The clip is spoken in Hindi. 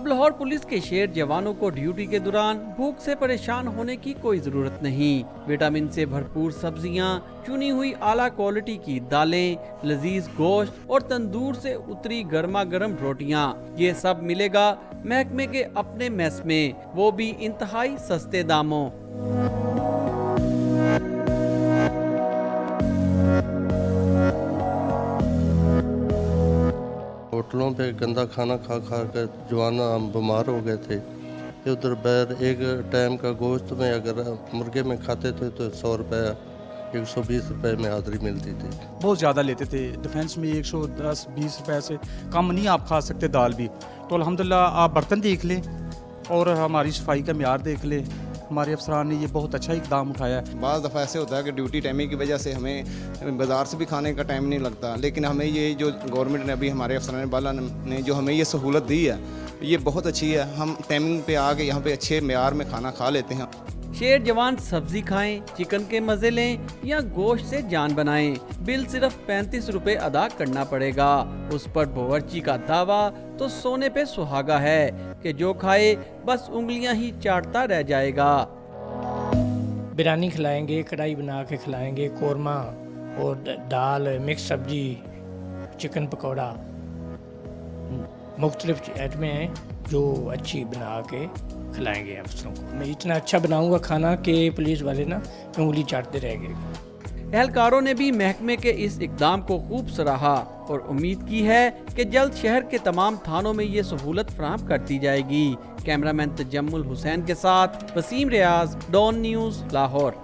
अब लाहौर पुलिस के शेर जवानों को ड्यूटी के दौरान भूख से परेशान होने की कोई जरूरत नहीं। विटामिन से भरपूर सब्जियां, चुनी हुई आला क्वालिटी की दालें, लजीज गोश्त और तंदूर से उतरी गर्मा गर्म रोटियां, ये सब मिलेगा महकमे के अपने मेस में, वो भी इंतहाई सस्ते दामों। होटलों पे गंदा खाना खा खा कर जवान हम बीमार हो गए थे। उधर बैर एक टाइम का गोश्त में अगर मुर्गे में खाते थे तो 100 रुपये 120 रुपये में हाजिरी मिलती थी। बहुत ज़्यादा लेते थे। डिफेंस में 110-20 रुपये से कम नहीं आप खा सकते दाल भी। तो अल्हम्दुलिल्लाह आप बर्तन देख लें और हमारी सफाई का म्यार देख लें। हमारे अफसरान ने ये बहुत अच्छा इकदाम उठाया है। बाज़ दफ़ा ऐसे होता है कि ड्यूटी टाइमिंग की वजह से हमें बाज़ार से भी खाने का टाइम नहीं लगता, लेकिन हमें ये जो गवर्नमेंट ने अभी हमारे अफसरान बाला ने जो हमें ये सहूलत दी है ये बहुत अच्छी है। हम टाइमिंग पे आके यहाँ पे अच्छे म्यार में खाना खा लेते हैं। शेर जवान सब्जी खाएं, चिकन के मजे लें या गोश्त से जान बनाएं, बिल सिर्फ 35 रुपए अदा करना पड़ेगा। उस पर बावर्ची का दावा तो सोने पे सुहागा है कि जो खाए बस उंगलियां ही चाटता रह जाएगा। बिरयानी खिलाएंगे, कढ़ाई बना के खिलाएंगे, कोरमा और दाल, मिक्स सब्जी, चिकन पकौड़ा, मुख्तलिफ आइटमें हैं जो अच्छी बना के खिलाएंगे अफसरों को। मैं इतना अच्छा बनाऊंगा खाना कि पुलिस वाले ना उंगली चाटते रह गए। एहलकारों ने भी महकमे के इस इकदाम को खूब सराहा और उम्मीद की है कि जल्द शहर के तमाम थानों में ये सहूलत फराहम कर दी जाएगी। कैमरामैन तजम्मुल हुसैन के साथ वसीम रियाज, डॉन न्यूज़, लाहौर।